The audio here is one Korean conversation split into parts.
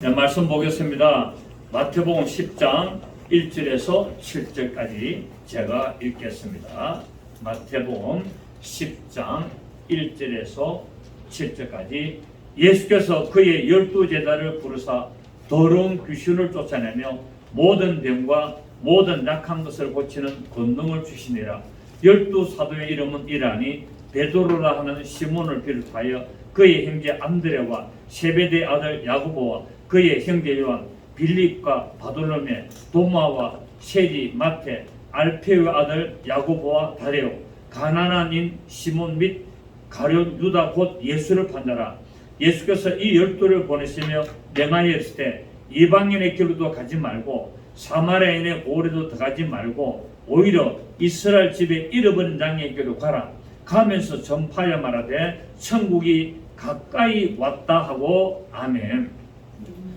네, 말씀 보겠습니다. 마태복음 10장 1절에서 7절까지 제가 읽겠습니다. 마태복음 10장 1절에서 7절까지 예수께서 그의 12제자를 부르사 더러운 귀신을 쫓아내며 모든 병과 모든 약한 것을 고치는 권능을 주시니라. 12사도의 이름은 이라니 베드로라 하는 시몬을 비롯하여 그의 형제 안드레와 세베대 아들 야고보와 그의 형제 요한, 빌립과 바돌로메, 도마와 세리, 마태, 알페의 아들 야고보와 다레오, 가나나인 시몬 및 가룟 유다 곧 예수를 판자라. 예수께서 이 12를 보내시며 명하였을 때 이방인의 길로도 가지 말고 사마리아인의 고을에도 들어가지 말고 오히려 이스라엘 집에 잃어버린 양에게로 가라. 가면서 전파하여 말하되 천국이 가까이 왔다 하고 아멘.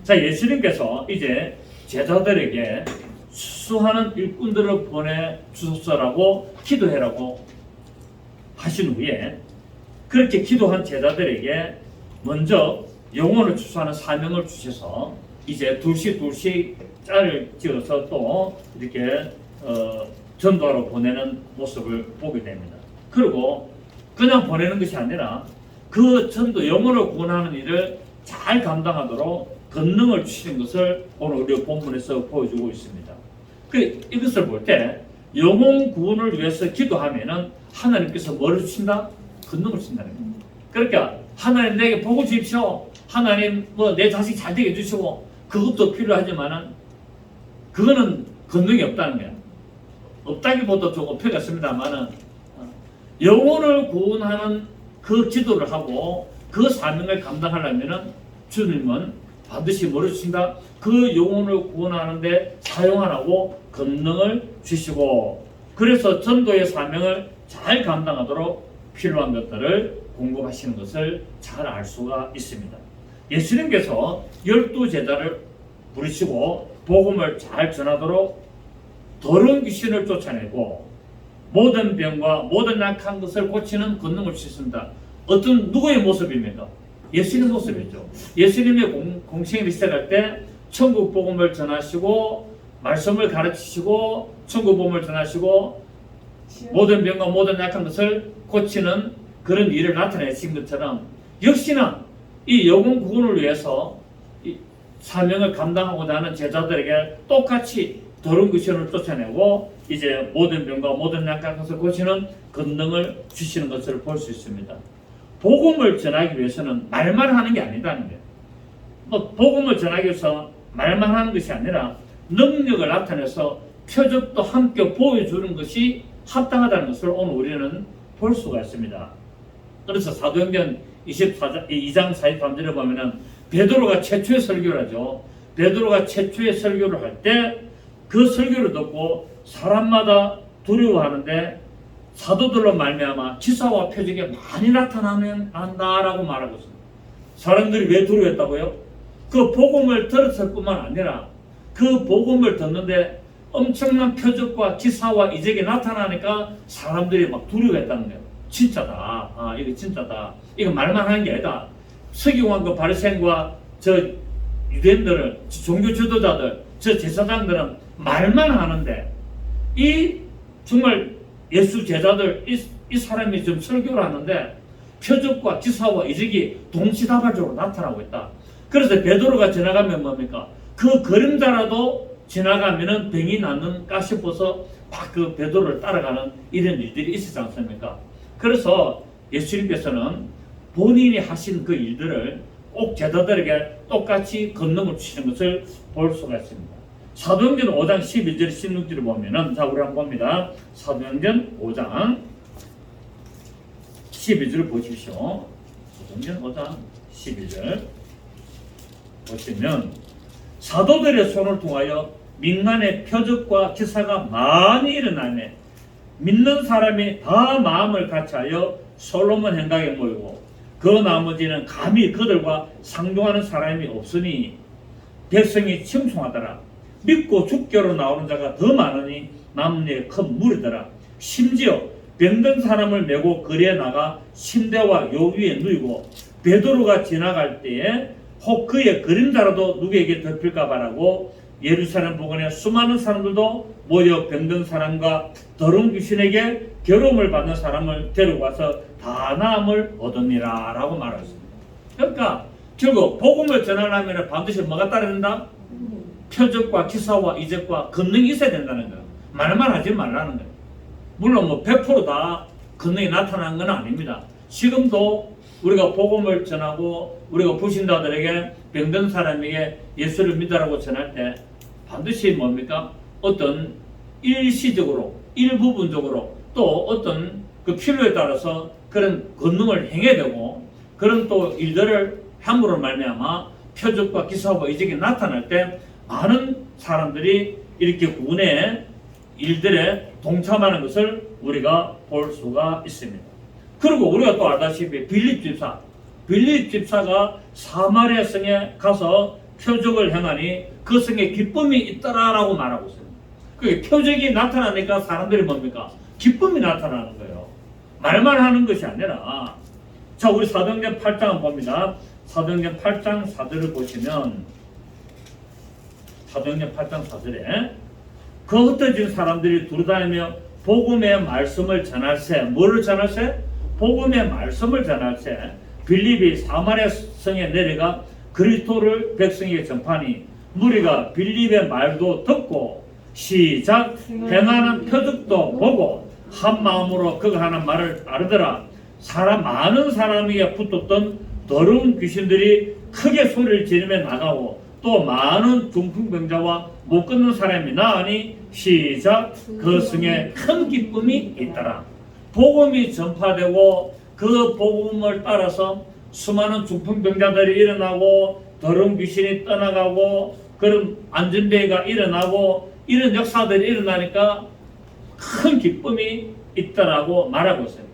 자, 예수님께서 이제 제자들에게 수수하는 일꾼들을 보내주소서라고 기도해라고 하신 후에 그렇게 기도한 제자들에게 먼저 영혼을 추수하는 사명을 주셔서 이제 둘씩 짤을 지어서 또 이렇게 전도하러 보내는 모습을 보게 됩니다. 그리고 그냥 보내는 것이 아니라 그 전도 영혼을 구원하는 일을 잘 감당하도록 권능을 주시는 것을 오늘 우리 본문에서 보여주고 있습니다. 이것을 볼 때 영혼 구원을 위해서 기도하면은 하나님께서 뭐를 주신다? 권능을 주신다는 겁니다. 그러니까 하나님 내게 복을 주십시오. 하나님 내 자식 잘 되게 해주시고 그것도 필요하지만은 그거는 권능이 없다는 거야. 없다기보다 조금 표현했습니다만은 영혼을 구원하는 그 기도를 하고 그 사명을 감당하려면은 주님은 반드시 뭐를 주신다? 그 영혼을 구원하는데 사용하라고 권능을 주시고 그래서 전도의 사명을 잘 감당하도록 필요한 것들을 공급하시는 것을 잘 알 수가 있습니다. 예수님께서 12제자를 부르시고 복음을 잘 전하도록 더러운 귀신을 쫓아내고 모든 병과 모든 약한 것을 고치는 권능을 주셨습니다. 어떤 누구의 모습입니까? 예수님 모습이죠. 예수님의 공생을 시작할 때 천국 복음을 전하시고 말씀을 가르치시고 천국 복음을 전하시고 모든 병과 모든 약한 것을 고치는 그런 일을 나타내신 것처럼 역시나 이 영혼 구원을 위해서 이 사명을 감당하고자 하는 제자들에게 똑같이 더러운 귀신을 쫓아내고 이제 모든 병과 모든 약한 것을 고치는 권능을 주시는 것을 볼 수 있습니다. 복음을 전하기 위해서는 말만 하는 게 아니다는 거예요. 복음을 전하기 위해서 말만 하는 것이 아니라 능력을 나타내서 표적도 함께 보여주는 것이 합당하다는 것을 오늘 우리는 볼 수가 있습니다. 그래서 사도행전 2장 43절에 보면은 베드로가 최초의 설교를 하죠. 베드로가 최초의 설교를 할 때 그 설교를 듣고 사람마다 두려워하는데 사도들로 말미암아 기사와 표적이 많이 나타나면 한다라고 말하고 있습니다. 사람들이 왜 두려워했다고요? 그 복음을 들었을 뿐만 아니라 그 복음을 듣는데 엄청난 표적과 기사와 이적이 나타나니까 사람들이 막 두려워했다는 거예요. 진짜다. 이거 진짜다. 이거 말만 하는 게 아니다. 서기관과 바리새인과 저 유대인들은 종교 지도자들, 저 제사장들은 말만 하는데 이 정말 예수 제자들 이 사람이 지금 설교를 하는데 표적과 기사와 이적이 동시다발적으로 나타나고 있다. 그래서 베드로가 지나가면 뭡니까? 그 그림자라도 지나가면은 병이 낫는가 싶어서 막 그 베드로를 따라가는 이런 일들이 있었지 않습니까? 그래서 예수님께서는 본인이 하신 그 일들을 꼭 제자들에게 똑같이 권능을 주시는 것을 볼 수가 있습니다. 사도행전 5장 12절 16절을 보면은 자 우리 한번 봅니다. 사도행전 5장 12절을 보십시오. 사도행전 5장 12절 보시면 사도들의 손을 통하여 민간의 표적과 기사가 많이 일어나네 믿는 사람이 다 마음을 같이하여 솔로몬 행각에 모이고 그 나머지는 감히 그들과 상종하는 사람이 없으니 백성이 청송하더라. 믿고 죽게로 나오는 자가 더 많으니 남녀의 큰 무리더라. 심지어 병든 사람을 메고 거리에 나가 침대와 요 위에 누이고 베드로가 지나갈 때에 혹 그의 그림자라도 누구에게 덮일까 바라고 예루살렘 부근에 수많은 사람들도 모여 병든 사람과 더러운 귀신에게 괴로움을 받는 사람을 데리고 와서 다 나음을 얻으니라 라고 말했습니다. 그러니까 결국 복음을 전하려면 반드시 뭐가 따라야 된다? 표적과 기사와 이적과 권능이 있어야 된다는 거예요. 말만 하지 말라는 거예요. 물론 뭐 100%다 권능이 나타나는 건 아닙니다. 지금도 우리가 복음을 전하고 우리가 불신자들에게 병든 사람에게 예수를 믿으라고 전할 때 반드시 뭡니까? 어떤 일시적으로 일부분적으로 또 어떤 그 필요에 따라서 그런 권능을 행해야 되고 그런 또 일들을 함으로 말미암아 표적과 기사와 이적이 나타날 때 많은 사람들이 이렇게 구원의 일들에 동참하는 것을 우리가 볼 수가 있습니다. 그리고 우리가 또 알다시피 빌립 집사가 사마리아 성에 가서 표적을 행하니 그 성에 기쁨이 있더라라고 말하고 있어요. 그 표적이 나타나니까 사람들이 뭡니까? 기쁨이 나타나는 거예요. 말만 하는 것이 아니라 자, 우리 사도행전 8장을 봅니다. 사도행전 8장 4절을 보시면 사도행전 8장 4절에 그 흩어진 사람들이 두루다니며 복음의 말씀을 전할세. 뭐를 전할세? 복음의 말씀을 전할세. 빌립이 사마리아 성에 내려가 그리스도를 백성에게 전파하니 무리가 빌립의 말도 듣고 시작 행하는 표적도 보고 한 마음으로 그가 하는 말을 따르더라. 많은 사람에게 붙었던 더러운 귀신들이 크게 소리를 지르며 나가고 또 많은 중풍병자와 못 걷는 사람이 나으니 시작 그 성에 큰 기쁨이 있더라. 복음이 전파되고 그 복음을 따라서 수많은 중풍병자들이 일어나고 더러운 귀신이 떠나가고 그런 안전대회가 일어나고 이런 역사들이 일어나니까 큰 기쁨이 있더라고 말하고 있어요.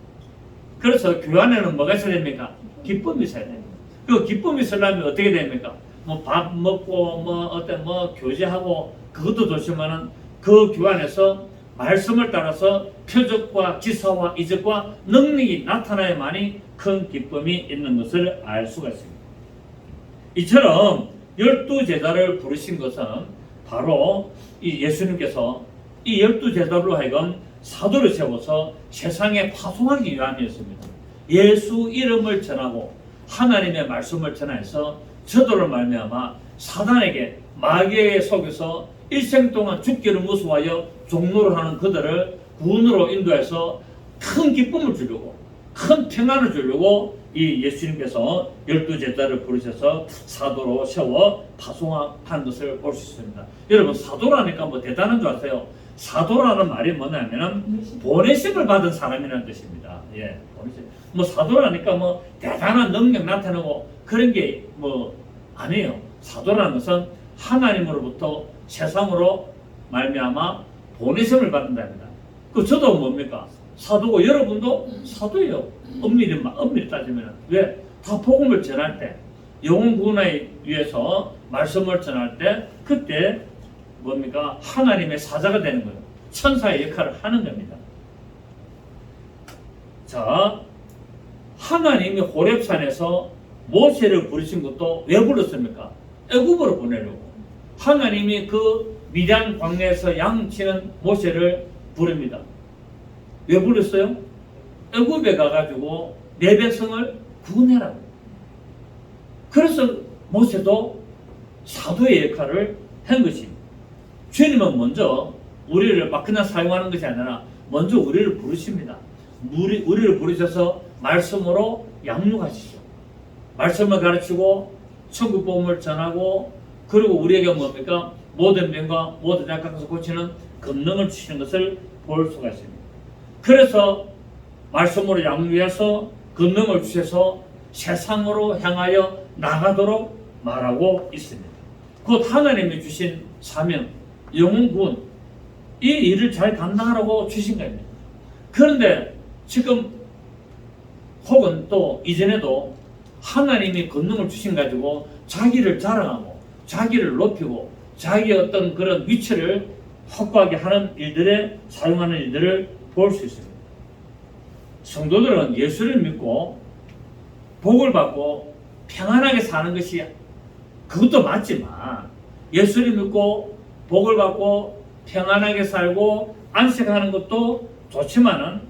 그래서 교회 안에는 뭐가 있어야 됩니까? 기쁨이 있어야 됩니다. 그 기쁨이 있으려면 어떻게 됩니까? 뭐 밥 먹고 뭐 교제하고 그것도 좋지만은 그 교회 안에서 말씀을 따라서 표적과 기사와 이적과 능력이 나타나야만이 큰 기쁨이 있는 것을 알 수가 있습니다. 이처럼 12제자를 부르신 것은 바로 이 예수님께서 이 12제자로 하여금 사도를 세워서 세상에 파송하기 위함이었습니다. 예수 이름을 전하고 하나님의 말씀을 전해서 저도를 말미암아 사단에게 마귀에게 속여서 일생 동안 죽기를 무서워하여 종노를 하는 그들을 구원으로 인도해서 큰 기쁨을 주려고 큰 평안을 주려고 이 예수님께서 12제자를 부르셔서 사도로 세워 파송하는 것을 볼 수 있습니다. 여러분 사도라니까 뭐 대단한 줄 아세요? 사도라는 말이 뭐냐면은 보내심을 받은 사람이라는 뜻입니다. 예, 보내심. 뭐 사도라니까 뭐 대단한 능력 나타내고 그런 게 뭐 아니에요. 사도라는 것은 하나님으로부터 세상으로 말미암아 보내심을 받는답니다. 그 저도 뭡니까? 사도고 여러분도 사도예요. 엄밀히 따지면 왜? 다 복음을 전할 때 영혼 구원에 위해서 말씀을 전할 때 그때 뭡니까? 하나님의 사자가 되는 거예요. 천사의 역할을 하는 겁니다. 자, 하나님이 호렙산에서 모세를 부르신 것도 왜 불렀습니까? 애굽으로 보내려고. 하나님이 그 미디안 광야에서 양치는 모세를 부릅니다. 왜 불렀어요? 애굽에 가가지고 내 백성을 구원해라고. 그래서 모세도 사도의 역할을 한 것입니다. 주님은 먼저 우리를 막 그냥 사용하는 것이 아니라 먼저 우리를 부르십니다. 우리를 부르셔서 말씀으로 양육하시죠. 말씀을 가르치고 천국 복음을 전하고 그리고 우리에게 뭡니까? 모든 병과 모든 약한 고치는 권능을 주시는 것을 볼 수가 있습니다. 그래서 말씀으로 양육해서 권능을 주셔서 세상으로 향하여 나가도록 말하고 있습니다. 곧 하나님이 주신 사명, 영혼 구원, 이 일을 잘 감당하라고 주신 겁니다. 그런데 지금 혹은 또 이전에도 하나님이 권능을 주신 가지고 자기를 자랑하고 자기를 높이고 자기의 어떤 그런 위치를 확고하게 하는 일들에 사용하는 일들을 볼 수 있습니다. 성도들은 예수를 믿고 복을 받고 평안하게 사는 것이 그것도 맞지만 예수를 믿고 복을 받고 평안하게 살고 안식하는 것도 좋지만은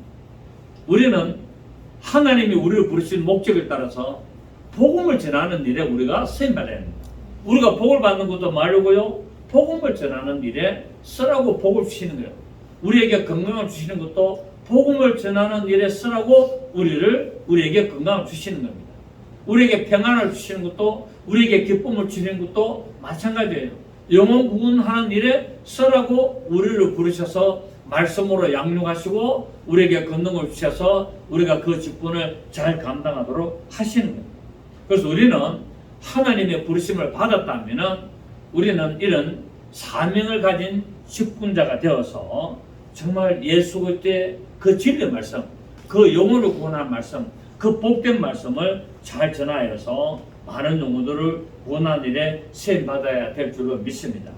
우리는 하나님이 우리를 부르신 목적에 따라서 복음을 전하는 일에 우리가 쓰임받아야 합니다. 우리가 복을 받는 것도 말고요, 복음을 전하는 일에 쓰라고 복을 주시는 거예요. 우리에게 건강을 주시는 것도 복음을 전하는 일에 쓰라고 우리에게 건강을 주시는 겁니다. 우리에게 평안을 주시는 것도, 우리에게 기쁨을 주시는 것도 마찬가지예요. 영혼 구원하는 일에 쓰라고 우리를 부르셔서 말씀으로 양육하시고 우리에게 권능을 주셔서 우리가 그 직분을 잘 감당하도록 하시는 거예요. 그래서 우리는 하나님의 부르심을 받았다면 우리는 이런 사명을 가진 직분자가 되어서 정말 예수 그리스도의 그 진리의 말씀, 그 영혼을 구원하는 말씀, 그 복된 말씀을 잘 전하여서 많은 영혼들을 구원하는 일에 쓰임받아야 될 줄로 믿습니다.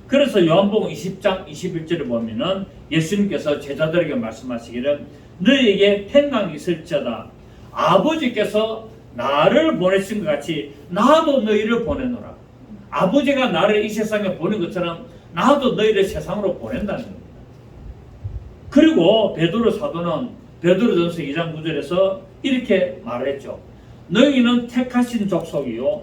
그래서 요한복음 20장 21절을 보면은 예수님께서 제자들에게 말씀하시기를 너희에게 평강이 있을지어다. 아버지께서 나를 보내신 것 같이 나도 너희를 보내노라. 아버지가 나를 이 세상에 보낸 것처럼 나도 너희를 세상으로 보낸다는 겁니다. 그리고 베드로 사도는 베드로전서 2장 9절에서 이렇게 말했죠. 너희는 택하신 족속이요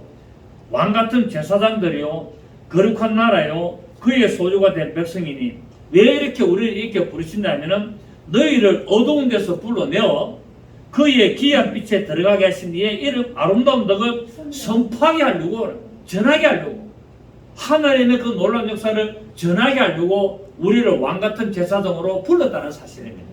왕같은 제사장들이요 거룩한 나라요 그의 소유가 된 백성이니 왜 이렇게 우리를 이렇게 부르신다면은 너희를 어두운 데서 불러내어 그의 귀한 빛에 들어가게 하신 이의 이름 아름다운 덕을 선포하게 하려고 전하게 하려고 하나님의 그 놀라운 역사를 전하게 하려고 우리를 왕같은 제사장으로 불렀다는 사실입니다.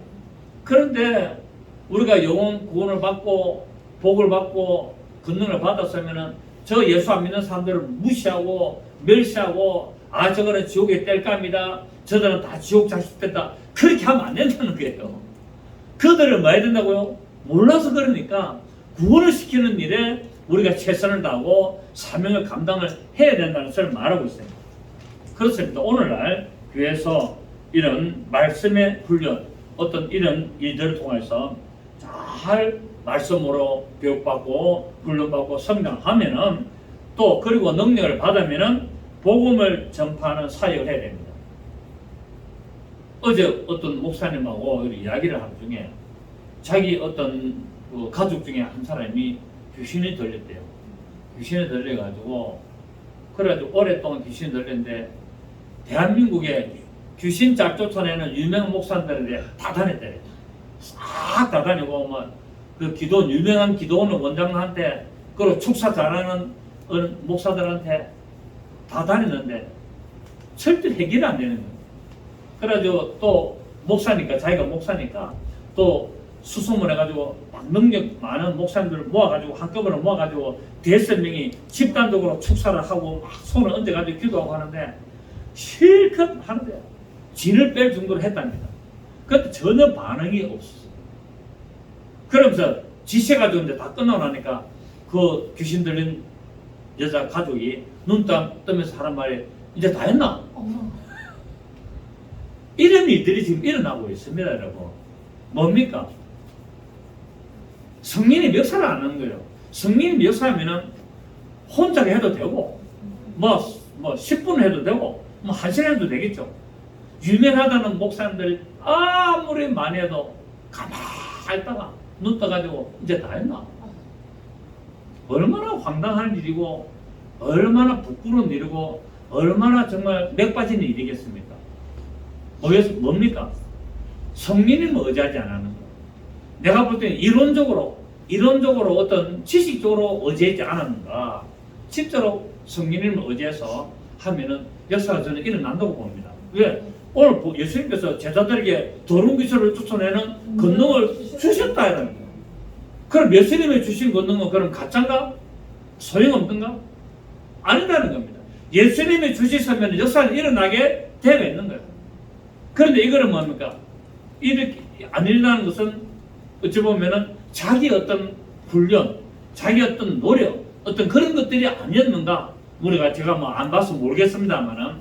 그런데 우리가 영혼 구원을 받고 복을 받고 권능을 받았으면은 저 예수 안 믿는 사람들을 무시하고 멸시하고 아 저거는 지옥에 뗄 겁니다. 저들은 다 지옥 자식됐다. 그렇게 하면 안 된다는 거예요. 그들을 뭐 해야 된다고요? 몰라서 그러니까 구원을 시키는 일에 우리가 최선을 다하고 사명을 감당을 해야 된다는 것을 말하고 있습니다. 그렇습니다. 오늘날 교회에서 이런 말씀의 훈련, 어떤 이런 일들을 통해서 잘 말씀으로 교육받고 훈련받고 성장하면은 또 그리고 능력을 받으면은 복음을 전파하는 사역을 해야 됩니다. 어제 어떤 목사님하고 이야기를 하는 중에 자기 어떤 그 가족 중에 한 사람이 귀신이 들렸대요. 귀신이 들려가지고 그래가지고 오랫동안 귀신이 들렸는데 대한민국에 귀신 잘 쫓아내는 유명한 목사들에 다 다녔대요. 싹 다 다니고 그 기도원 유명한 기도원 원장한테 그리고 축사 잘하는 목사들한테 다 다녔는데 절대 해결이 안 되는 거예요. 그래가지고 또 목사니까 자기가 목사니까 또 수소문 해가지고 막 능력 많은 목사님들을 모아가지고 한꺼번에 모아가지고 대여섯 명이 집단적으로 축사를 하고 막 손을 얹어가지고 기도하고 하는데 실컷 하는데 진을 뺄 정도로 했답니다. 그런데 전혀 반응이 없었어요. 그러면서 지시해가지고 이제 다 끝나고 나니까 그 귀신 들린 여자 가족이 눈 뜨면서 하는 말이 이제 다 했나? 이런 일들이 지금 일어나고 있습니다, 여러분. 뭡니까? 성령이 멱살을 안 하는 거예요. 성령이 멱살하면은 혼자 해도 되고, 10분 해도 되고, 1시간 해도 되겠죠. 유명하다는 목사님들 아무리 많이 해도 가만히 있다가 눈 떠가지고 이제 다 했나? 얼마나 황당한 일이고, 얼마나 부끄러운 일이고, 얼마나 정말 맥 빠진 일이겠습니까? 뭡니까? 성령님을 의지하지 않는 거. 내가 볼 때는 이론적으로 어떤 지식적으로 의지하지 않았는가. 실제로 성령님을 의지해서 하면은 역사가 저는 일어난다고 봅니다. 왜? 오늘 예수님께서 제자들에게 더러운 귀신을 쫓아내는 권능을 주셨다 이라는 거예요. 그럼 예수님이 주신 권능은 그럼 가짜인가? 소용없는가? 아니라는 겁니다. 예수님이 주시면 역사는 일어나게 되어 있는 거예요. 그런데 이거는 뭡니까? 이렇게 안 일어나는 것은 어찌 보면은 자기 어떤 훈련, 자기 어떤 노력, 어떤 그런 것들이 아니었는가? 우리가 제가 안 봐서 모르겠습니다만은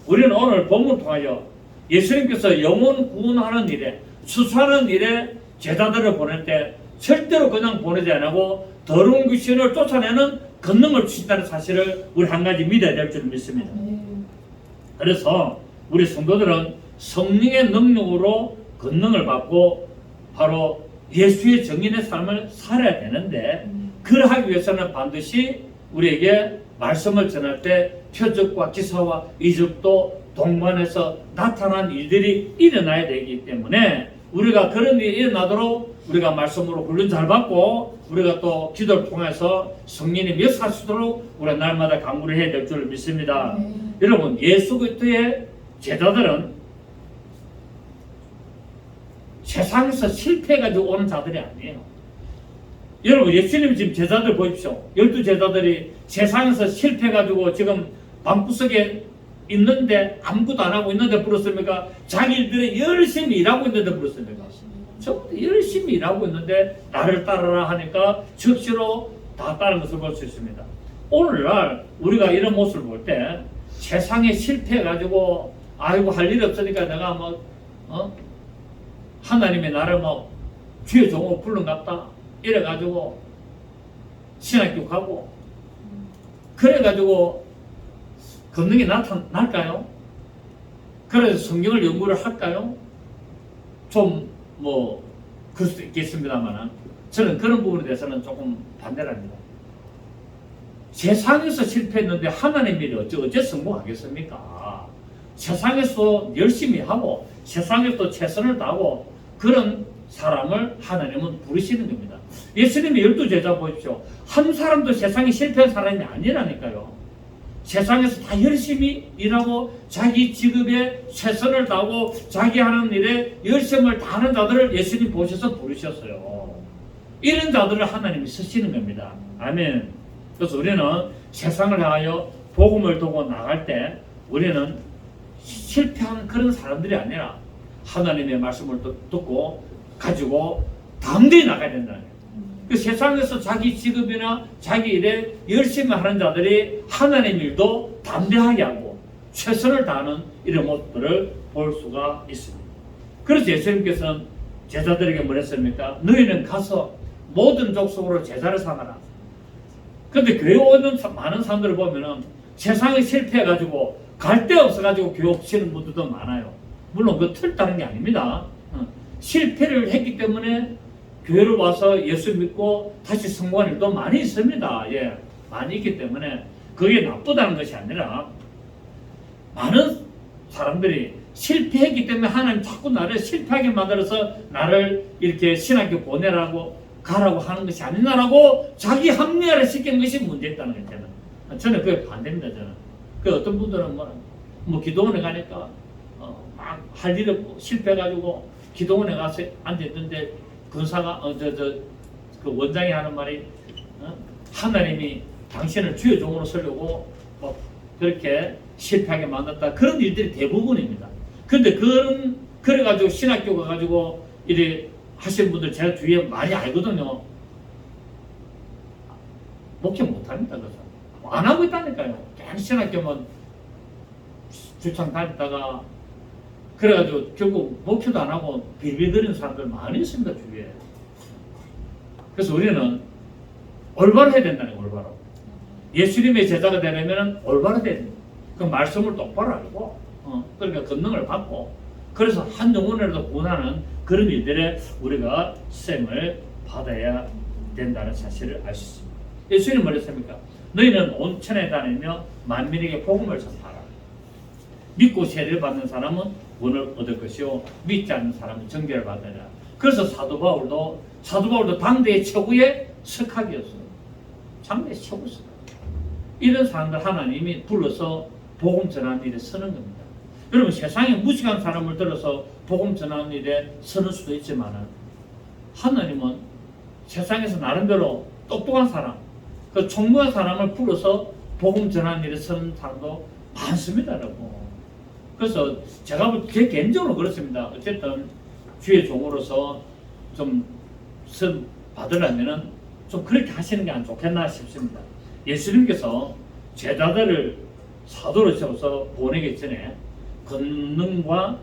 우리는 오늘 본문을 통하여 예수님께서 영혼 구원하는 일에, 수수하는 일에 제자들을 보낼 때 절대로 그냥 보내지 않고 더러운 귀신을 쫓아내는 권능을 주신다는 사실을 우리 한 가지 믿어야 될 줄 믿습니다. 그래서 우리 성도들은 성령의 능력으로 권능을 받고 바로 예수의 정인의 삶을 살아야 되는데, 그러하기 위해서는 반드시 우리에게 말씀을 전할 때 표적과 기사와 이적도 동반해서 나타난 일들이 일어나야 되기 때문에, 우리가 그런 일이 일어나도록 우리가 말씀으로 훈련 잘 받고 우리가 또 기도를 통해서 성령님 역사하시도록 우리가 날마다 강구를 해야 될 줄 믿습니다. 여러분, 예수 그리스도의 제자들은 세상에서 실패해가지고 오는 자들이 아니에요. 여러분, 예수님 지금 제자들 보십시오. 12제자들이 세상에서 실패해가지고 지금 방구석에 있는데 아무것도 안 하고 있는데 부르십니까? 자기들이 열심히 일하고 있는데 부르십니까? 전부 열심히 일하고 있는데 나를 따르라 하니까 즉시로 다 따른 것을 볼 수 있습니다. 오늘날 우리가 이런 모습을 볼 때 세상에 실패해가지고 아이고 할 일 없으니까 내가 뭐 하나님의 나를 뭐 주의 종으로 불른갑다 이래가지고 신학교 가고 그래가지고 권능이 나타날까요? 그래서 성경을 연구를 할까요? 좀 뭐 그럴 수도 있겠습니다만 저는 그런 부분에 대해서는 조금 반대를 합니다. 세상에서 실패했는데 하나님 일이 어째 성공하겠습니까? 세상에서 열심히 하고 세상에서 최선을 다하고 그런 사람을 하나님은 부르시는 겁니다. 예수님의 12제자 보십시오. 한 사람도 세상에 실패한 사람이 아니라니까요. 세상에서 다 열심히 일하고 자기 직업에 최선을 다하고 자기 하는 일에 열심을 다하는 자들을 예수님 보셔서 부르셨어요. 이런 자들을 하나님이 쓰시는 겁니다. 아멘. 그래서 우리는 세상을 향하여 복음을 두고 나갈 때 우리는 실패하는 그런 사람들이 아니라 하나님의 말씀을 듣고 가지고 담대히 나가야 된다는 거예요. 그 세상에서 자기 직업이나 자기 일에 열심히 하는 자들이 하나님 일도 담대하게 하고 최선을 다하는 이런 모습들을 볼 수가 있습니다. 그래서 예수님께서는 제자들에게 뭐랬습니까? 너희는 가서 모든 족속으로 제자를 삼아라. 그런데 교회 오는 많은 사람들을 보면은 세상에 실패해가지고 갈 데 없어가지고 교회 오시는 분들도 많아요. 물론 그 틀다는 게 아닙니다. 실패를 했기 때문에 교회로 와서 예수 믿고 다시 성공한 일도 많이 있습니다. 예, 많이 있기 때문에 그게 나쁘다는 것이 아니라 많은 사람들이 실패했기 때문에 하나님 자꾸 나를 실패하게 만들어서 나를 이렇게 신학교 보내라고 가라고 하는 것이 아니냐라고 자기 합리화를 시키는 것이 문제있다는 거잖아요. 저는 그게 반대입니다. 저는 그 어떤 분들은 뭐 기도원에 가니까 막 할 일 없고 실패해가지고 기도원에 가서 앉아있는데 군사가 그 원장이 하는 말이 하나님이 당신을 주의 종으로 쓰려고 뭐 그렇게 실패하게 만났다. 그런 일들이 대부분입니다. 그런데 그래가지고 신학교 가가지고 이래 하시는 분들 제가 주위에 많이 알거든요. 목회 못합니다. 그래서 안 하고 있다니까요. 그냥 신학교만 주창 다녔다가 그래가지고 결국 목표도 안 하고 빌빌거리는 사람들 많이 있습니다. 주위에. 그래서 우리는 올바로 해야 된다는 거예요. 올바로. 예수님의 제자가 되려면 올바로 돼야 됩니다. 그 말씀을 똑바로 알고 그러니까 권능을 받고 그래서 한 영혼이라도 구원하는 그런 일들에 우리가 셈을 받아야 된다는 사실을 알 수 있습니다. 예수님은 뭐랬습니까? 너희는 온 천에 다니며 만민에게 복음을 전파하라. 믿고 세례를 받는 사람은 구원을 얻을 것이요 믿지 않는 사람은 정죄를 받으리라. 그래서 사도 바울도 당대의 최고의 석학이었어요. 당대의 최고 석학. 이런 사람들 하나님이 불러서 복음 전하는 일에 서는 겁니다. 여러분 세상에 무식한 사람을 들어서 복음 전하는 일에 서는 수도 있지만 하나님은 세상에서 나름대로 똑똑한 사람, 그 총무한 사람을 불러서 복음 전하는 일에 서는 사람도 많습니다라고. 그래서 제가 제 개인적으로 그렇습니다. 어쨌든 주의 종으로서 좀 받으려면은 좀 그렇게 하시는 게 안 좋겠나 싶습니다. 예수님께서 제자들을 사도로 세워서 보내기 전에 권능과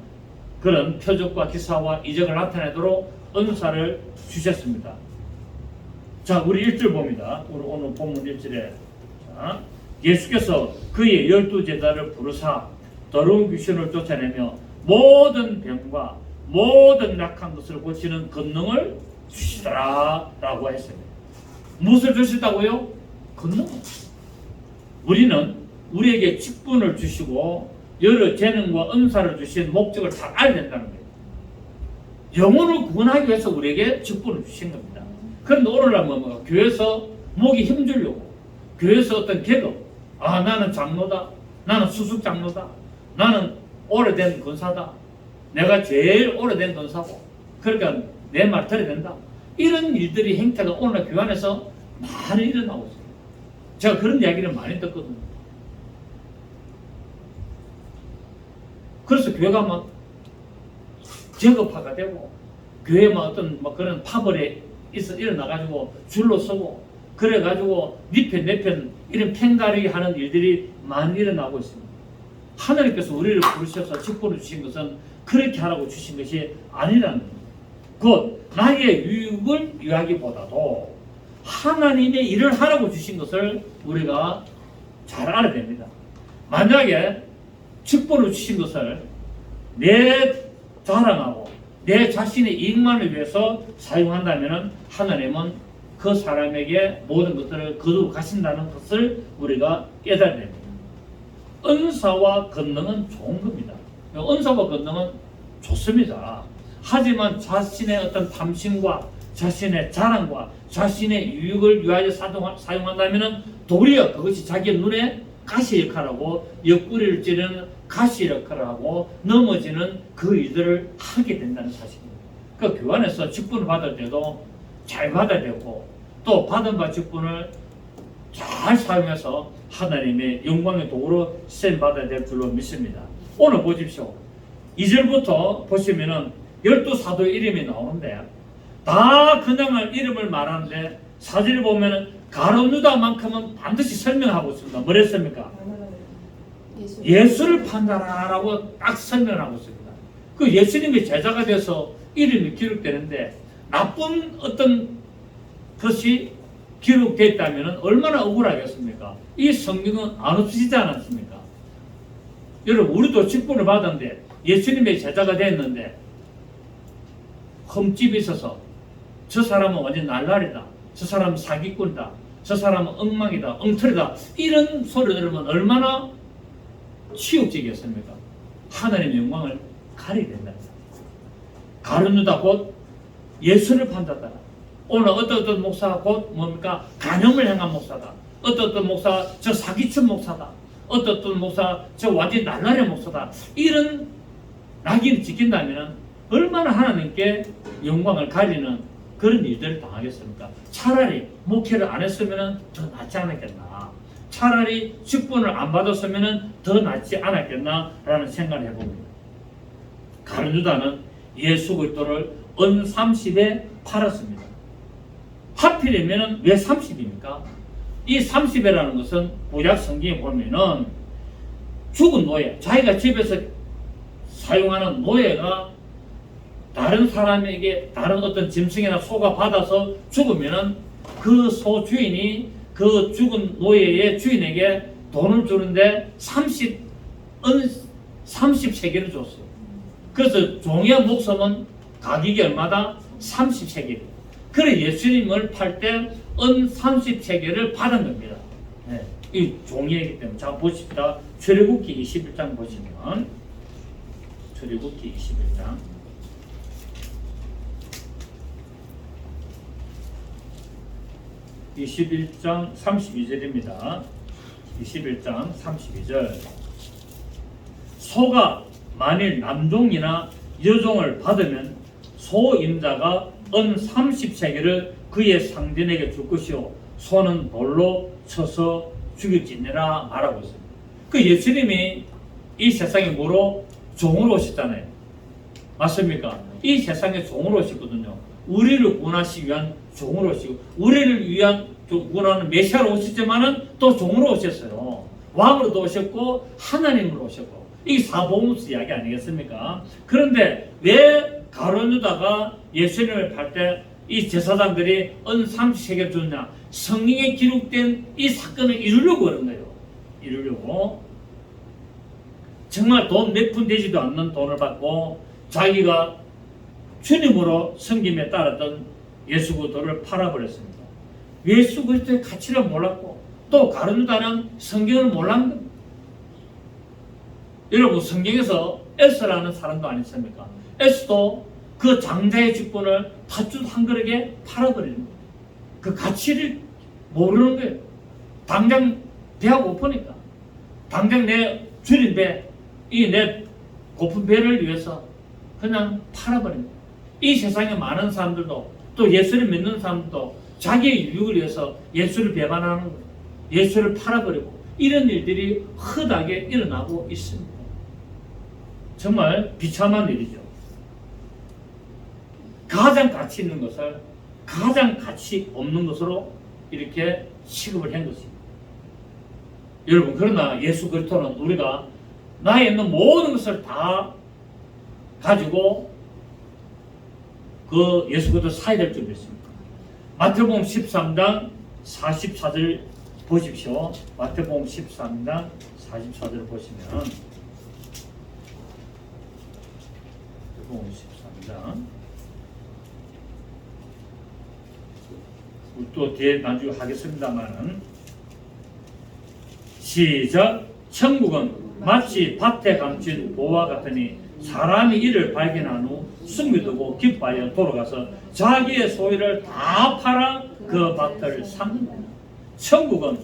그런 표적과 기사와 이적을 나타내도록 은사를 주셨습니다. 자, 우리 1절 봅니다. 우리 오늘 본문 1절에 있습니다. 예수께서 그의 12제자를 부르사 더러운 귀신을 쫓아내며 모든 병과 모든 약한 것을 고치는 권능을 주시더라 라고 했습니다. 무엇을 주시다고요? 권능. 우리는 우리에게 직분을 주시고 여러 재능과 은사를 주신 목적을 잘 알아야 된다는 거예요. 영혼을 구원하기 위해서 우리에게 직분을 주신 겁니다. 그런데 오늘날 뭐 교회에서 목이 힘주려고, 교회에서 어떤 계급, 나는 장로다, 나는 수석 장로다, 나는 오래된 권사다, 내가 제일 오래된 권사고, 그러니까 내 말 들어야 된다. 이런 일들이 행태가 오늘날 교회 안에서 많이 일어나고 있어요. 제가 그런 이야기를 많이 듣거든요. 그래서 교회가 막 제거파가 되고, 교회에 막 어떤 막 그런 파벌에 일어나가지고 줄로 서고, 그래가지고 니편 내편 이런 팽가르기 하는 일들이 많이 일어나고 있습니다. 하나님께서 우리를 부르셔서 직분을 주신 것은 그렇게 하라고 주신 것이 아니라는 겁니다. 곧 나의 유익을 위하기보다도 하나님의 일을 하라고 주신 것을 우리가 잘 알아야 됩니다. 만약에 직분을 주신 것을 내 자랑하고 내 자신의 이익만을 위해서 사용한다면 하나님은 그 사람에게 모든 것들을 거두고 가신다는 것을 우리가 깨달아야 됩니다. 은사와 권능은 좋은 겁니다. 은사와 권능은 좋습니다. 하지만 자신의 어떤 탐심과 자신의 자랑과 자신의 유익을 위하여 사용한다면 도리어 그것이 자기 눈에 가시 역할하고 옆구리를 찌르는 가시 역할을 하고 넘어지는 그 일들을 하게 된다는 사실입니다. 그 교회 안에서 직분을 받을 때도 잘 받아야 되고 또 받은 바 직분을 잘 사용해서 하나님의 영광의 도구로 쓰임 받아야 될 줄로 믿습니다. 오늘 보십시오. 2절부터 보시면은 12사도의 이름이 나오는데 다 그냥 이름을 말하는데 4절에 보면은 가룟유다만큼은 반드시 설명하고 있습니다. 뭐랬습니까? 예수를 판단하라고 딱 설명하고 있습니다. 그 예수님의 제자가 돼서 이름이 기록되는데 나쁜 어떤 것이 기록되어 있다면 얼마나 억울하겠습니까? 이 성경은 안 없으시지 않았습니까? 여러분 우리도 직분을 받았는데 예수님의 제자가 됐는데 흠집이 있어서 저 사람은 완전 날라리다, 저 사람은 사기꾼이다, 저 사람은 엉망이다, 엉터리다 이런 소리 들으면 얼마나 치욕적이었습니까? 하나님의 영광을 가리게 된다. 가룟유다 곧 예수를 판단하다. 오늘 어떤 목사가 곧 뭡니까? 간염을 행한 목사다. 어떤 목사 저 사기친 목사다. 어떤 목사 저 완전 날라리 목사다. 이런 낙인을 지킨다면 얼마나 하나님께 영광을 가리는 그런 일들을 당하겠습니까? 차라리 목회를 안 했으면 더 낫지 않았겠나. 차라리 직분을 안 받았으면 더 낫지 않았겠나라는 생각을 해봅니다. 가룟유다는 예수 그리스도를 은 30에 팔았습니다. 하필이면 왜 30입니까? 이 30이라는 것은 구약 성경에 보면은 죽은 노예, 자기가 집에서 사용하는 노예가 다른 사람에게 다른 어떤 짐승이나 소가 받아서 죽으면은 그 소 주인이 그 죽은 노예의 주인에게 돈을 주는데 30세겔을 줬어요. 그래서 종의 목숨은 가격이 얼마다? 30세겔. 그래 예수님을 팔 때 은 30세겔을 받은 겁니다. 네, 이 종이기 때문에. 자 보십시다. 출애굽기 21장 보시면 출애굽기 21장 21장 32절입니다. 21장 32절 소가 만일 남종이나 여종을 받으면 소임자가 은 30세겔을 그의 상전에게 줄 것이요 소는 돌로 쳐서 죽일지니라 말하고 있습니다. 그 예수님이 이 세상에 뭐로? 종으로 오셨잖아요. 맞습니까? 이 세상에 종으로 오셨거든요. 우리를 구원하시기 위한 종으로 오시고 우리를 위한 구원하는 메시아로 오셨지만은 또 종으로 오셨어요. 왕으로도 오셨고 하나님으로 오셨고 이 사복음서 이야기 아니겠습니까? 그런데 왜 가룟유다가 예수님을 팔 때 이 제사장들이 은 30세겔 줬냐? 성경에 기록된 이 사건을 이루려고 그런 거예요. 이루려고. 정말 돈 몇 푼 되지도 않는 돈을 받고 자기가 주님으로 섬김에 따랐던 예수 그리스도를 팔아버렸습니다. 예수 그리스도의 가치를 몰랐고 또 가룟유다는 성경을 몰랐는 겁니다. 여러분, 성경에서 에스라는 사람도 아니십니까? 에스도 그 장자의 직분을 팥죽 한 그릇에 팔아버리는 거예요. 그 가치를 모르는 거예요. 당장 배가 고프니까, 당장 내 줄인 배, 이 내 고픈 배를 위해서 그냥 팔아버린 거예요. 이 세상에 많은 사람들도 또 예수를 믿는 사람들도 자기의 유익을 위해서 예수를 배반하는 거예요. 예수를 팔아버리고 이런 일들이 흔하게 일어나고 있습니다. 정말 비참한 일이죠. 가장 가치 있는 것을 가장 가치 없는 것으로 이렇게 취급을 한 것입니다. 여러분, 그러나 예수 그리스도는 우리가 나에 있는 모든 것을 다 가지고 그 예수 그리스도 사야 될 줄 믿습니다. 마태복음 13장 44절 보십시오. 마태복음 13장 44절 보시면, 마태복음 13장, 또 뒤에 나중에 하겠습니다만은, 시작. 천국은 마치 밭에 감춘 보와 같으니 사람이 이를 발견한 후 숨겨두고 기뻐하여 돌아가서 자기의 소유를 다 팔아 그 밭을 샀느니라. 천국은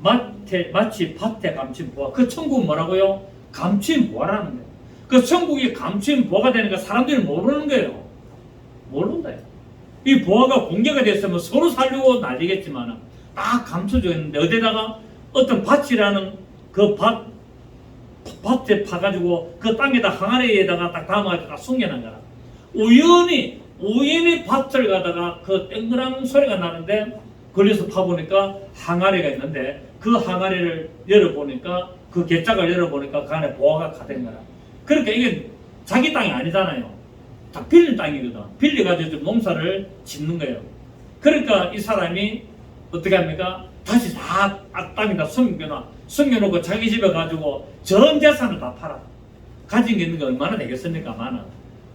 마치 밭에 감춘 보화. 그 천국은 뭐라고요? 감춘 보화라는 거예요. 그 천국이 감춘 보화가 되는 거 사람들이 모르는 거예요. 모른다. 이 보화가 공개가 됐으면 서로 살려고 난리겠지만 딱 감춰져 있는데 어디다가 어떤 밭이라는 그 밭에 파가지고 그 땅에다 항아리에다가 딱 담아가지고 딱 숨겨놓은 거라. 우연히 밭을 가다가 그 땡그랑 소리가 나는데 걸려서 파보니까 항아리가 있는데 그 항아리를 열어보니까 그 갯짝을 열어보니까 그 안에 보화가 가득한 거라. 그러니까 이게 자기 땅이 아니잖아요. 다 빌린 땅이거든. 빌려가지고 좀 농사를 짓는 거예요. 그러니까 이 사람이 어떻게 합니까? 다시 다 땅에다 숨겨놓고 자기 집에 가지고 전 재산을 다 팔아. 가진 게 있는 게 얼마나 되겠습니까? 많아.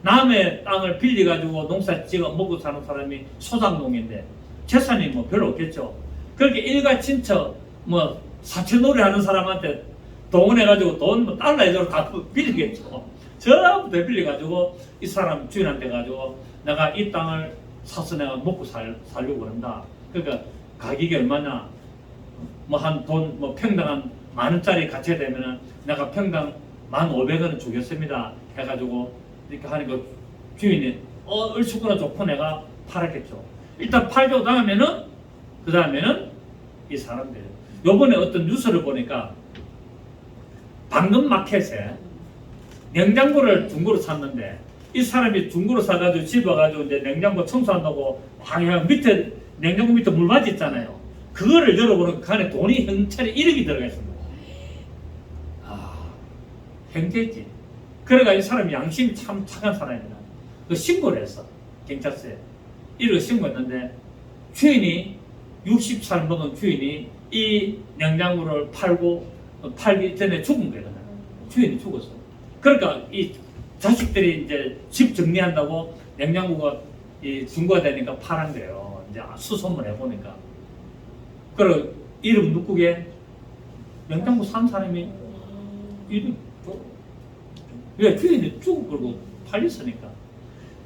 남의 땅을 빌려가지고 농사 지어 먹고 사는 사람이 소상농인데 재산이 뭐 별로 없겠죠. 그렇게 일가 친척 뭐 사채놀이 하는 사람한테 동원해가지고 돈 뭐 달러에도 다 빌리겠죠. 전부 다 빌려가지고 이 사람 주인한테 가지고 내가 이 땅을 사서 내가 먹고 살려고 그런다. 그러니까 가격이 얼마냐? 뭐 한 돈 뭐 평당 한 10,000원짜리 가치가 되면은 내가 평당 1,500원을 주겠습니다. 해가지고 이렇게 하니까 주인이 얼추구나 좋고 내가 팔았겠죠. 일단 팔고 그 다음에는 이 사람들. 요번에 어떤 뉴스를 보니까 방금 마켓에 냉장고를 중고로 샀는데 이 사람이 중고로 사가지고 집에 가지고 이제 냉장고 청소한다고 막 밑에 냉장고 밑에 물맞이 있잖아요. 그거를 열어보니까 그 안에 돈이 형찰이 1억이 들어가 있습니다. 행태지. 그러니까 이 사람이 양심이 참 착한 사람입니다. 그 신고를 했어. 경찰서에. 1억 신고했는데 주인이 60살 먹은 주인이 이 냉장고를 팔기 전에 죽은 거예요. 주인이 죽었어. 그러니까 이 자식들이 이제 집 정리한다고 냉장고가 이 중고가 되니까 파란 거예요. 이제 수소문 해보니까. 그리고 이름 누구게 냉장고 산 사람이 이름 왜 주인이 죽고 그러고 팔렸으니까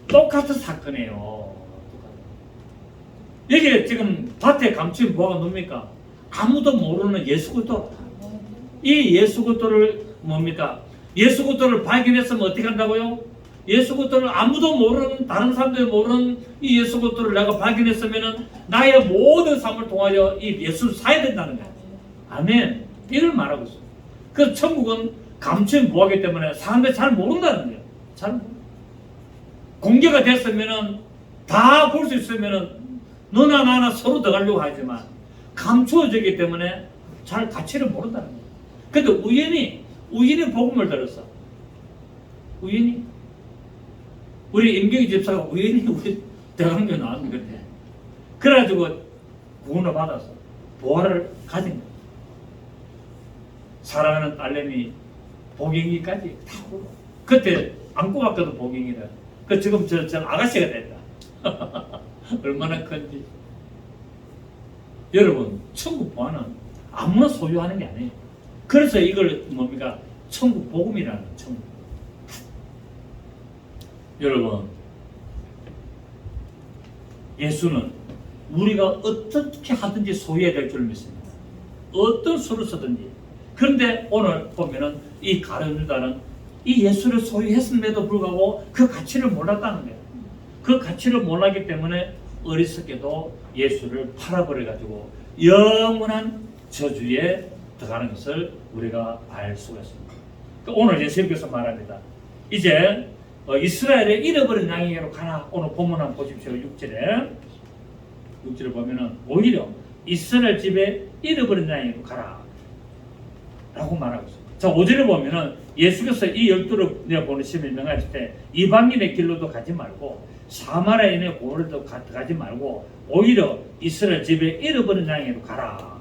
똑같은 사건이에요. 여기 지금 밭에 감춘 뭐가 뭡니까? 아무도 모르는 예수 그리스도. 이 예수 그리스도를 뭡니까? 예수 그리스도를 발견했으면 어떻게 한다고요? 예수 그리스도를 아무도 모르는, 다른 사람들이 모르는 이 예수 그리스도를 내가 발견했으면은 나의 모든 삶을 통하여 이 예수를 사야 된다는 거야. 아멘. 이걸 말하고 있어요. 그 천국은 감춘 보화기 때문에 사람들이 잘 모른다는 거예요. 잘 모르. 공개가 됐으면은 다 볼 수 있으면은 너나 나나 서로 들어가려고 하지만 감추어지기 때문에 잘 가치를 모른다는 거예요. 근데 우연히 복음을 들었어. 우연히 우리 임경희 집사가 우연히 우리 대강교 나왔는데 그래가지고 구원을 받아서 부활을 가진 거예요. 사랑하는 딸내미 복영이까지 다 보고 그때 안 꼽았거든 복영이를. 그 지금 저 아가씨가 됐다. 얼마나 큰지. 여러분 천국 보안은 아무나 소유하는 게 아니에요. 그래서 이걸 뭡니까? 천국 복음이라는 천국. 여러분 예수는 우리가 어떻게 하든지 소유해야 될 줄 믿습니다. 어떤 수를 쓰든지. 그런데 오늘 보면은 이 가룟 유다는 이 예수를 소유했음에도 불구하고 그 가치를 몰랐다는 거예요. 그 가치를 몰랐기 때문에 어리석게도 예수를 팔아버려가지고 영원한 저주에 들어가는 것을 우리가 알 수가 있습니다. 오늘 예수님께서 말합니다. 이제 이스라엘의 잃어버린 양에게로 가라. 오늘 본문 한번 보십시오. 6절에 보면은 오히려 이스라엘 집에 잃어버린 양에게로 가라 라고 말하고 있습니다. 자, 5절에 보면은 예수께서 이 12를 내가 보내심을 명하실 때 이방인의 길로도 가지 말고 사마리아인의 고로도 가지 말고 오히려 이스라엘 집에 잃어버린 양에게로 가라.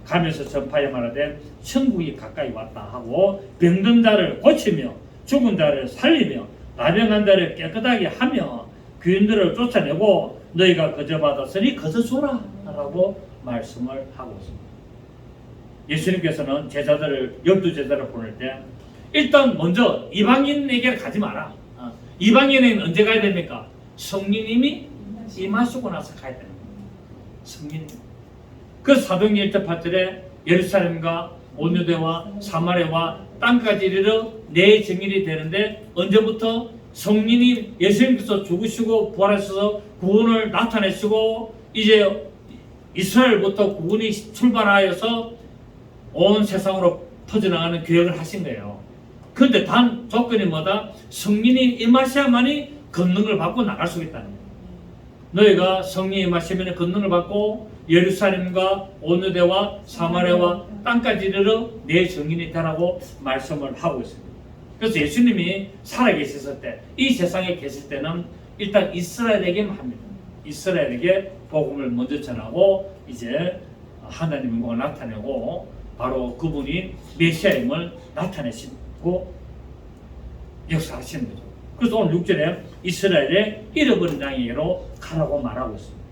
가면서 전파에 말하되 천국이 가까이 왔다 하고 병든 자를 고치며 죽은 자를 살리며 나병한 자를 깨끗하게 하며 귀인들을 쫓아내고 너희가 거저 받았으니 거저 줘라 라고 말씀을 하고 있습니다. 예수님께서는 제자들을 12제자를 보낼 때 일단 먼저 이방인에게 가지 마라. 이방인에게는 언제 가야 됩니까? 성령님이 임하시고 나서 가야 되는 거예요. 성령님. 그 사도행전 1장 8절에 예루살렘과 온유대와 사마리아와 땅까지 이르러 내 증인이 되는데 언제부터? 성령님 예수님께서 죽으시고 부활하셔서 구원을 나타내시고 이제 이스라엘부터 구원이 출발하여서 온 세상으로 퍼져나가는 계획을 하신 거예요. 그런데 단 조건이 뭐다? 성령이 임하셔야만이 권능을 받고 나갈 수 있다는 거예요. 너희가 성령이 임하시면 권능을 받고 예루살렘과 온유대와 사마리아와 땅까지 이르러 내 증인이 되라고 말씀을 하고 있습니다. 그래서 예수님이 살아계셨을 때, 이 세상에 계실 때는 일단 이스라엘에게만 합니다. 이스라엘에게 복음을 먼저 전하고 이제 하나님의 영광을 나타내고 바로 그분이 메시아임을 나타내시고 역사하시는 거죠. 그래서 오늘 6절에 이스라엘의 잃어버린 양에게로 가라고 말하고 있습니다.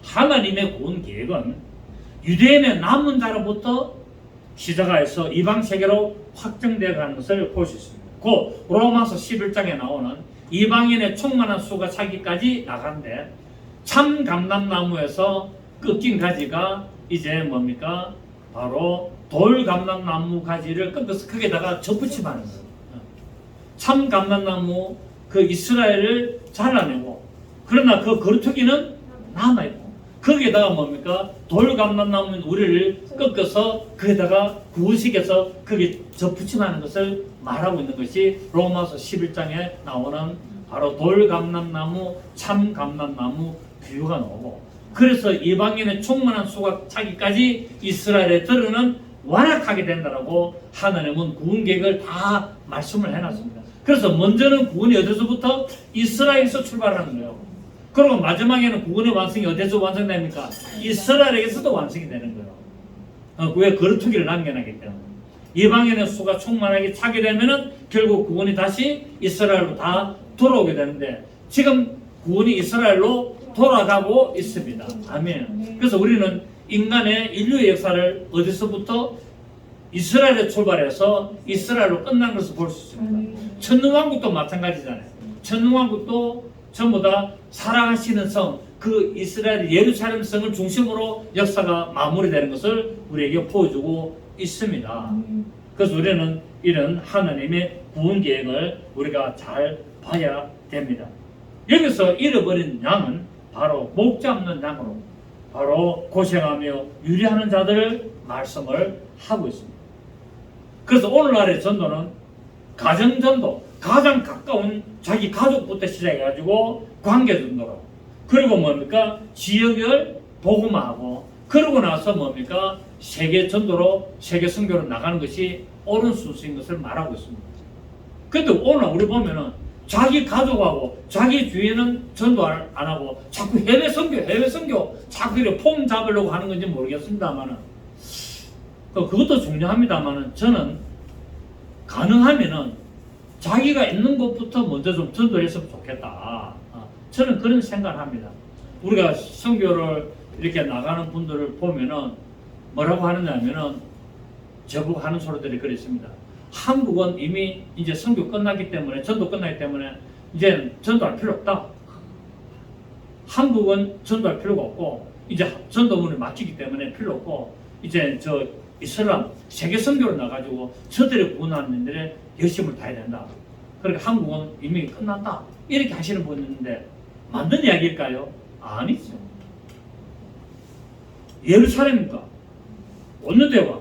하나님의 구원 계획은 유대인의 남은 자로부터 시작하여서 이방 세계로 확정되어 가는 것을 볼 수 있습니다. 그 로마서 11장에 나오는 이방인의 충만한 수가 차기까지 나가는데 참 감람나무에서 꺾인 가지가 이제 뭡니까? 바로 돌 감람나무 가지를 꺾어서 거기에다가 접붙임하는 거예요. 참 감람나무 그 이스라엘을 잘라내고 그러나 그 거루터기는 남아있고 거기에다가 뭡니까? 돌 감람나무 우리를 꺾어서 거기다가 구우식해서 거기에 접붙임하는 것을 말하고 있는 것이 로마서 11장에 나오는 바로 돌 감람나무, 참 감람나무 비유가 나오고 그래서 이방인의 충만한 수가 차기까지 이스라엘의 들어는 완악하게 된다라고 하나님은 구원 계획을 다 말씀을 해놨습니다. 그래서 먼저는 구원이 어디서부터? 이스라엘에서 출발하는 거예요. 그리고 마지막에는 구원의 완성이 어디서 완성됩니까? 이스라엘에게서도 완성이 되는 거예요. 왜 거루투기를 남겨놨기 때문에. 이방인의 수가 충만하게 차게 되면은 결국 구원이 다시 이스라엘로 다 돌아오게 되는데 지금 구원이 이스라엘로 돌아가고 있습니다. 아멘. 그래서 우리는 인간의 인류의 역사를 어디서부터? 이스라엘에 출발해서 이스라엘로 끝난 것을 볼 수 있습니다. 천년왕국도 마찬가지잖아요. 천년왕국도 전부 다 살아가시는 성, 그 이스라엘 예루살렘 성을 중심으로 역사가 마무리되는 것을 우리에게 보여주고 있습니다. 그래서 우리는 이런 하나님의 구원 계획을 우리가 잘 봐야 됩니다. 여기서 잃어버린 양은 바로 목자 없는 양으로 바로 고생하며 유리하는 자들을 말씀을 하고 있습니다. 그래서 오늘날의 전도는 가정전도, 가장 가까운 자기 가족부터 시작해가지고 관계전도로 그리고 뭡니까? 지역을 복음화하고 그러고 나서 뭡니까? 세계 전도로 세계 선교로 나가는 것이 옳은 순서인 것을 말하고 있습니다. 근데 오늘 우리 보면은 자기 가족하고 자기 주위에는 전도 안 하고 자꾸 해외 선교 자꾸 이렇게 폼 잡으려고 하는 건지 모르겠습니다만은 그것도 중요합니다만은 저는 가능하면은 자기가 있는 곳부터 먼저 좀 전도했으면 좋겠다. 저는 그런 생각을 합니다. 우리가 선교를 이렇게 나가는 분들을 보면은 뭐라고 하느냐면은 저보고 하는 소리들이 그랬습니다. 한국은 이미 이제 선교 끝났기 때문에 전도 끝났기 때문에 이제 전도할 필요 없다. 한국은 전도할 필요가 없고 이제 전도문을 마치기 때문에 필요 없고 이제 저 이슬람 세계 선교로 나가지고 저들의 구원하는 일에 열심을 다해야 된다. 그러니까 한국은 이미 끝났다. 이렇게 하시는 분이 있는데 맞는 이야기일까요? 아니죠. 예루살렘과 온누대와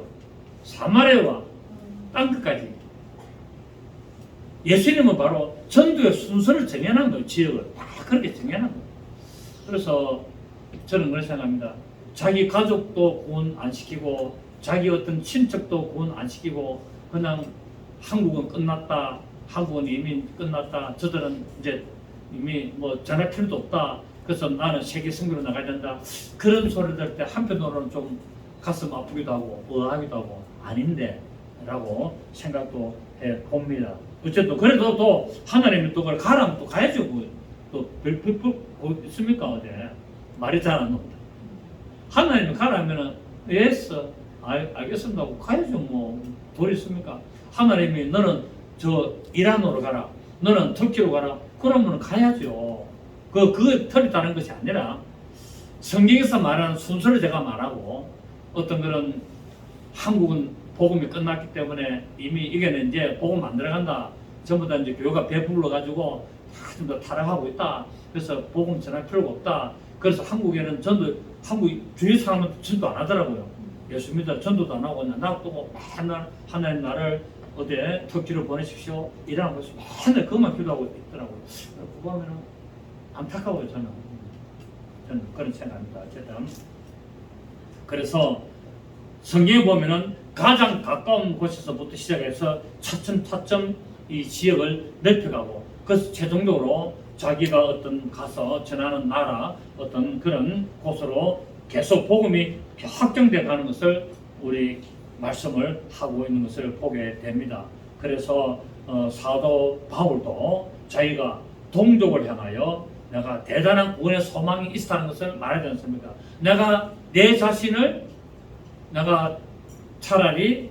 사마리아와 땅끝까지 예수님은 바로 전도의 순서를 정해놓은 거예요. 지역을 다 그렇게 정해놓은 거예요. 그래서 저는 그렇게 생각합니다. 자기 가족도 구원 안 시키고 자기 어떤 친척도 구원 안 시키고 그냥 한국은 끝났다. 한국은 이미 끝났다. 저들은 이제 이미 뭐 전할 필요도 없다. 그래서 나는 세계 선교로 나가야 된다. 그런 소리 들을 때 한편으로는 좀 가슴 아프기도 하고 의아하기도 하고 아닌데 라고 생각도 해봅니다. 어쨌든 그래도 또 하나님이 또 그걸 가라면 또 가야죠. 또 별표 있습니까? 어디 말이 잘 안 나온다. 하나님이 가라면은 예스 알겠습니다 하고 가야죠. 뭐 돌이 있습니까? 하나님이 너는 저 이란으로 가라. 너는 터키로 가라. 그러면 가야죠. 그 털이 다른 것이 아니라 성경에서 말하는 순서를 제가 말하고 어떤 그런 한국은 복음이 끝났기 때문에 이미 이게는 이제 복음 만들어 간다. 전부 다 이제 교회가 배불러 가지고 좀 더 타락하고 있다. 그래서 복음 전할 필요가 없다. 그래서 한국에는 전도 한국 주위 사람은 전도 안 하더라고요. 예수 믿어 전도도 안 하고 놔두고 맨날 하나님 나를 어디에 터키로 보내십시오. 이라는 것이 맨날 그것만 기도하고 있더라고요. 그거 보면은 안타까워요. 저는 그런 생각합니다. 어쨌든 그래서 성경에 보면은 가장 가까운 곳에서부터 시작해서 차츰 이 지역을 넓혀가고 그래서 최종적으로 자기가 어떤 가서 전하는 나라 어떤 그런 곳으로 계속 복음이 확정돼 가는 것을 우리 말씀을 하고 있는 것을 보게 됩니다. 그래서 사도 바울도 자기가 동족을 향하여 내가 대단한 구원의 소망이 있다는 것을 말하지 않습니까? 내가 내 자신을 내가 차라리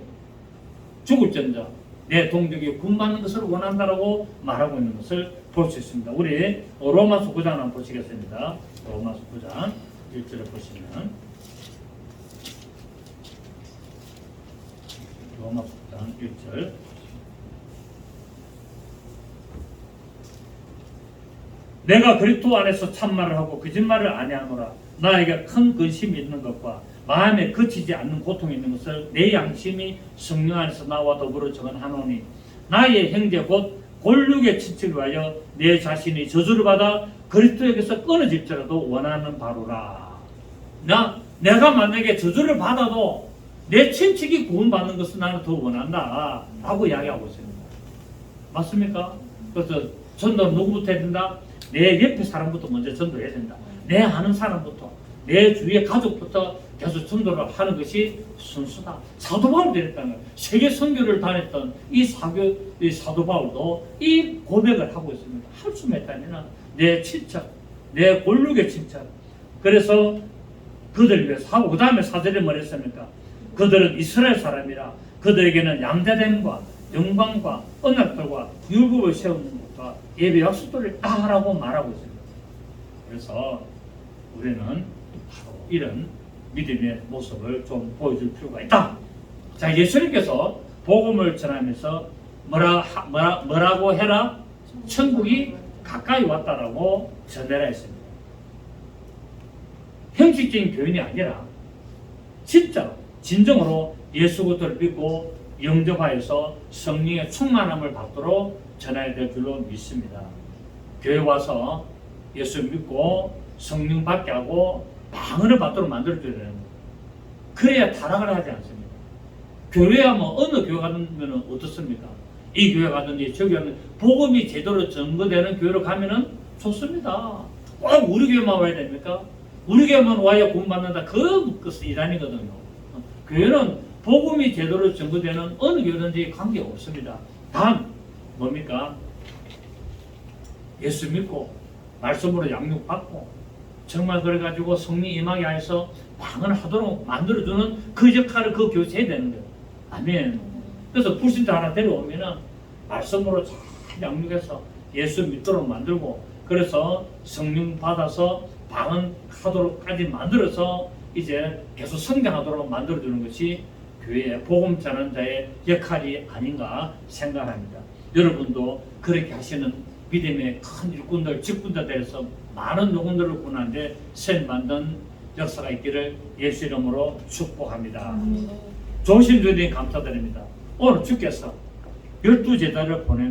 죽을전자 내 동족이 구원받는 것을 원한다라고 말하고 있는 것을 볼 수 있습니다. 우리 로마서 9장 한번 보시겠습니다. 로마서 9장 1절을 보시면 로마서 9장 1절 내가 그리스도 안에서 참말을 하고 거짓말을 아니하노라. 나에게 큰 근심이 있는 것과 마음에 그치지 않는 고통이 있는 것을 내 양심이 성령 안에서 나와 더불어 정언하노니 나의 형제 곧 골육의 친척을 위하여 내 자신이 저주를 받아 그리스도에게서 끊어질지라도 원하는 바로라. 내가 만약에 저주를 받아도 내 친척이 구원받는 것을 나는 더 원한다 라고 이야기하고 있습니다. 맞습니까? 그래서 전도 누구부터 해야 된다? 내 옆에 사람부터 먼저 전도해야 된다. 내 아는 사람부터 내 주위의 가족부터 계속 전도를 하는 것이 순수다. 사도 바울도 이랬다는 거예요. 세계 선교를 다녔던 이 사도 바울도 이 고백을 하고 있습니다. 할 수만 있다면 내 친척, 내 골육의 친척. 그래서 그들을 위해서 하고 그 다음에 사절에 뭐랬습니까? 그들은 이스라엘 사람이라 그들에게는 양자됨과 영광과 언약들과 율법을 세우는 것과 예배 약속들을 다 하라고 말하고 있습니다. 그래서 우리는 이런 믿음의 모습을 좀 보여줄 필요가 있다. 자, 예수님께서 복음을 전하면서 뭐라고 해라? 천국이 가까이 왔다라고 전해라 했습니다. 형식적인 표현이 아니라 진짜 진정으로 예수 그리스도를 믿고 영접하여서 성령의 충만함을 받도록 전해야 될 줄로 믿습니다. 교회 와서 예수 믿고 성령 받게 하고 방언을 받도록 만들어줘야 되는 거예요. 그래야 타락을 하지 않습니다. 교회야 뭐 어느 교회 가면 어떻습니까? 이 교회 가든지 저 교회는 복음이 제대로 전거되는 교회로 가면은 좋습니다. 꼭 우리 교회만 와야 됩니까? 우리 교회만 와야 구원받는다. 그것이 일환이거든요. 교회는 복음이 제대로 전거되는 어느 교회든지 관계 없습니다. 단 뭡니까? 예수 믿고 말씀으로 양육받고 정말 그래가지고 성령 임하게 해서 방언하도록 만들어주는 그 역할을 그 교회에서 해야 되는 거예요. 아멘. 그래서 불신자 하나 데려오면은 말씀으로 잘 양육해서 예수 믿도록 만들고 그래서 성령 받아서 방언하도록까지 만들어서 이제 계속 성장하도록 만들어주는 것이 교회의 복음 전하는 자의 역할이 아닌가 생각합니다. 여러분도 그렇게 하시는 믿음의 큰 일꾼들, 직분들 되어서 많은 영혼들을 구원하는데 셈 만든 역사가 있기를 예수 이름으로 축복합니다. 좋으신 주님 감사드립니다. 오늘 주께서 12제자를 보낸